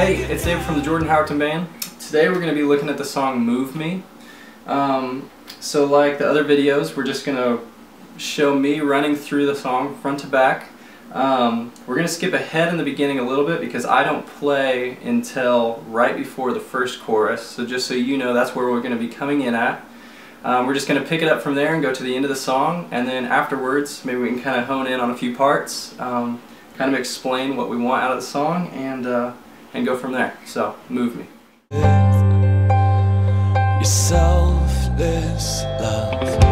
Hey, it's David from the Jordan Howerton Band. Today we're going to be looking at the song Move Me. So like the other videos, we're just going to show me running through the song front to back. We're going to skip ahead in the beginning a little bit because I don't play until right before the first chorus. So just so you know, that's where we're going to be coming in at. We're just going to pick it up from there and go to the end of the song, and then afterwards maybe we can kind of hone in on a few parts, kind of explain what we want out of the song, and go from there. So, Move Me. Your selfless love.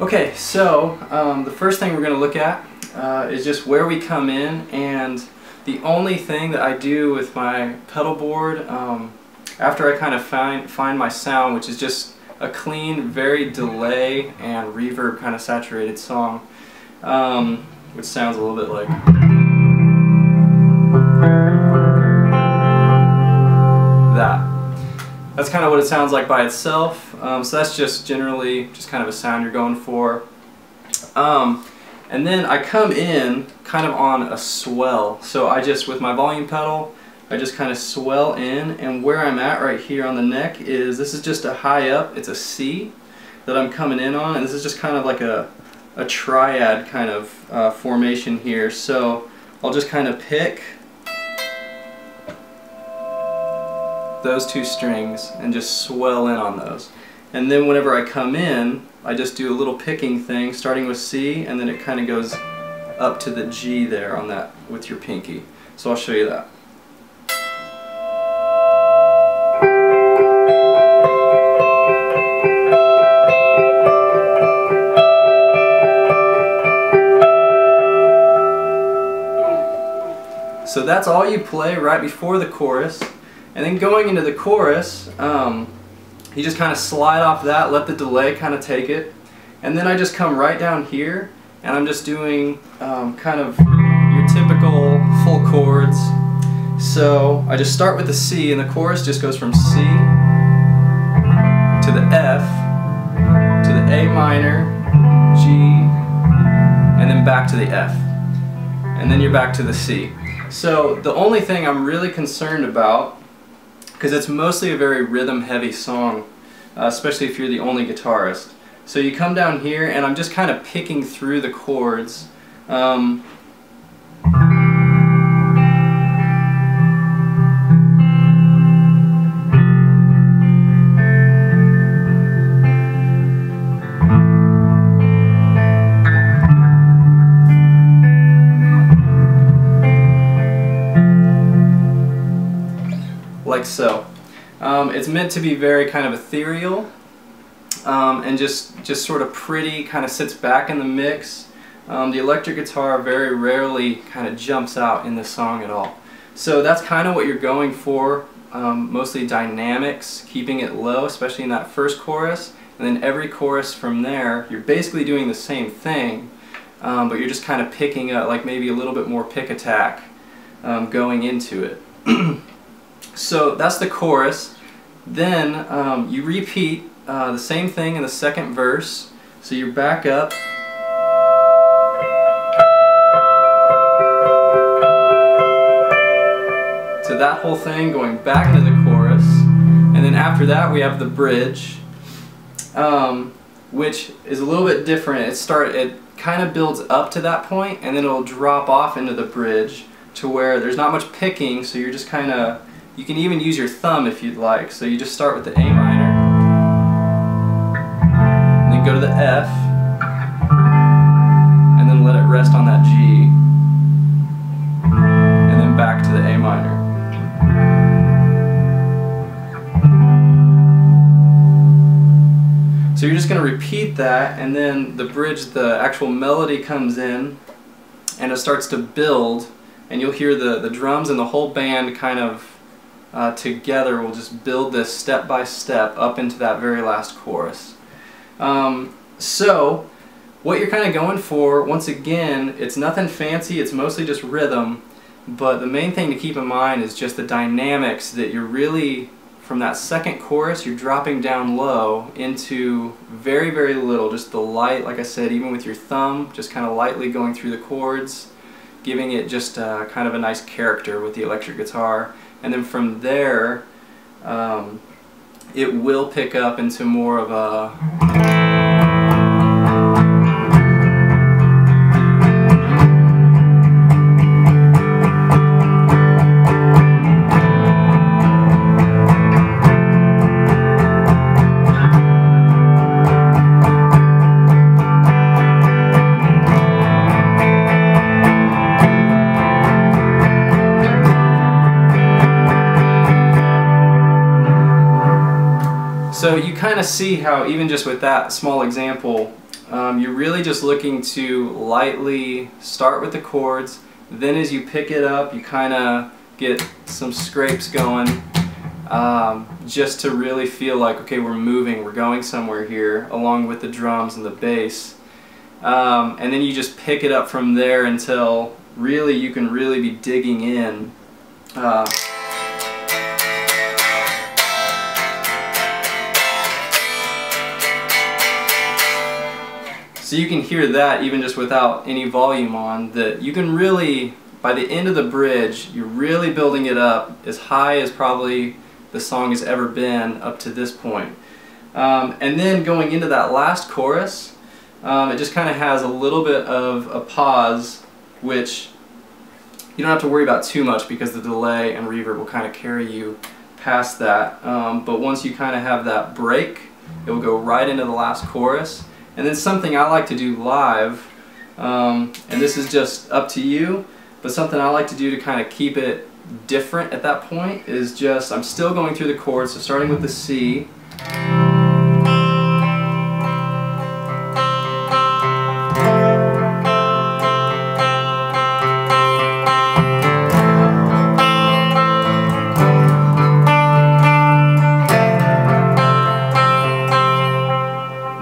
Okay, so the first thing we're going to look at is just where we come in, and the only thing that I do with my pedal board after I kind of find my sound, which is just a clean, very delay and reverb kind of saturated song, which sounds a little bit like that. That's kind of what it sounds like by itself. So that's just generally just kind of a sound you're going for. And then I come in kind of on a swell. So I just, with my volume pedal, I just kind of swell in, and where I'm at right here on the neck is, this is just a high up, it's a C that I'm coming in on, and this is just kind of like a triad kind of formation here. So I'll just kind of pick those two strings and just swell in on those. And then whenever I come in, I just do a little picking thing, starting with C, and then it kind of goes up to the G there on that with your pinky. So I'll show you that. So that's all you play right before the chorus, and then going into the chorus, you just kind of slide off that, let the delay kind of take it, and then I just come right down here and I'm just doing kind of your typical full chords. So I just start with the C, and the chorus just goes from C to the F to the A minor, G, and then back to the F, and then you're back to the C. So the only thing I'm really concerned about, because it's mostly a very rhythm heavy song, especially if you're the only guitarist. So you come down here and I'm just kind of picking through the chords. Like so. It's meant to be very kind of ethereal, and just sort of pretty, kind of sits back in the mix. The electric guitar very rarely kind of jumps out in the song at all. So that's kind of what you're going for, mostly dynamics, keeping it low, especially in that first chorus, and then every chorus from there you're basically doing the same thing, but you're just kind of picking up, like maybe a little bit more pick attack going into it. So that's the chorus. Then you repeat the same thing in the second verse. So you back up to that whole thing, going back into the chorus, and then after that we have the bridge, which is a little bit different. It kind of builds up to that point, and then it'll drop off into the bridge to where there's not much picking, so you're just kind of, you can even use your thumb if you'd like. So you just start with the A minor, and then go to the F, and then let it rest on that G, and then back to the A minor. So you're just going to repeat that, and then the bridge, the actual melody comes in, and it starts to build, and you'll hear the drums and the whole band kind of together will just build this step by step up into that very last chorus. So what you're kind of going for, once again, it's nothing fancy, it's mostly just rhythm, but the main thing to keep in mind is just the dynamics, that you're really, from that second chorus, you're dropping down low into very, very little, just the light, like I said, even with your thumb, just kind of lightly going through the chords, giving it just kind of a nice character with the electric guitar. And then from there, it will pick up into more of a... So you kind of see how, even just with that small example, you're really just looking to lightly start with the chords, then as you pick it up you kind of get some scrapes going, just to really feel like, okay, we're moving, we're going somewhere here, along with the drums and the bass. And then you just pick it up from there until really you can really be digging in. So you can hear that even just without any volume on, that you can really, by the end of the bridge, you're really building it up as high as probably the song has ever been up to this point. And then going into that last chorus, it just kind of has a little bit of a pause, which you don't have to worry about too much because the delay and reverb will kind of carry you past that. But once you kind of have that break, it will go right into the last chorus. And then something I like to do live, and this is just up to you, but something I like to do to kind of keep it different at that point is just, I'm still going through the chords, so starting with the C.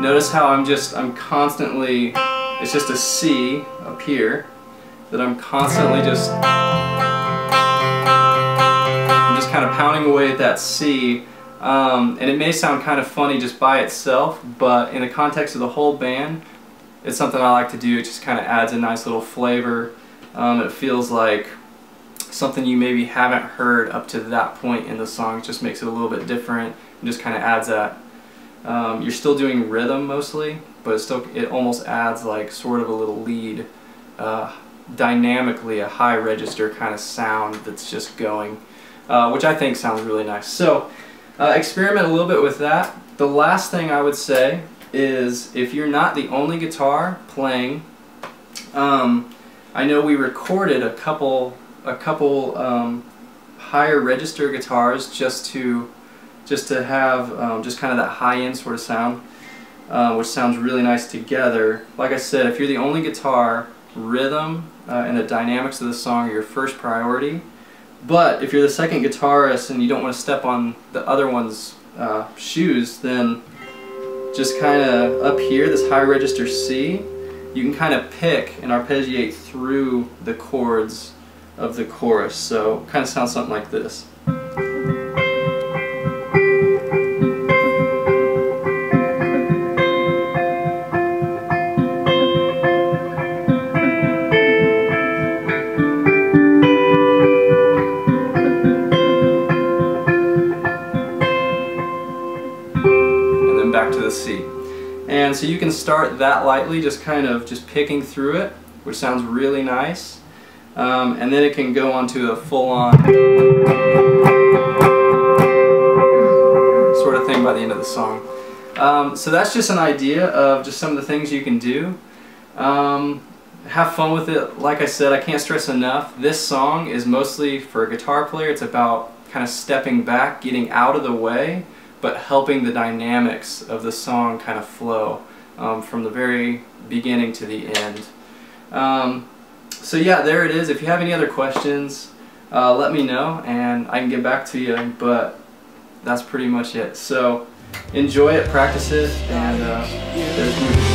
Notice how I'm constantly, it's just a C up here, that I'm constantly I'm just kind of pounding away at that C, and it may sound kind of funny just by itself, but in the context of the whole band, it's something I like to do. It just kind of adds a nice little flavor. It feels like something you maybe haven't heard up to that point in the song. It just makes it a little bit different and just kind of adds that. You're still doing rhythm mostly, but it almost adds like sort of a little lead, dynamically a high register kind of sound that's just going, which I think sounds really nice. So experiment a little bit with that. The last thing I would say is, if you're not the only guitar playing, I know we recorded a couple higher register guitars just to have just kind of that high-end sort of sound, which sounds really nice together. Like I said, if you're the only guitar, rhythm and the dynamics of the song are your first priority. But if you're the second guitarist and you don't want to step on the other one's shoes, then just kind of up here, this high register C, you can kind of pick and arpeggiate through the chords of the chorus. So it kind of sounds something like this. Back to the C. And so you can start that lightly, just kind of just picking through it, which sounds really nice. And then it can go on to a full-on sort of thing by the end of the song. So that's just an idea of just some of the things you can do. Have fun with it. Like I said, I can't stress enough, this song is mostly for a guitar player. It's about kind of stepping back, getting out of the way, but helping the dynamics of the song kind of flow from the very beginning to the end. So yeah, there it is. If you have any other questions, let me know and I can get back to you, but that's pretty much it. So enjoy it, practice it, and there's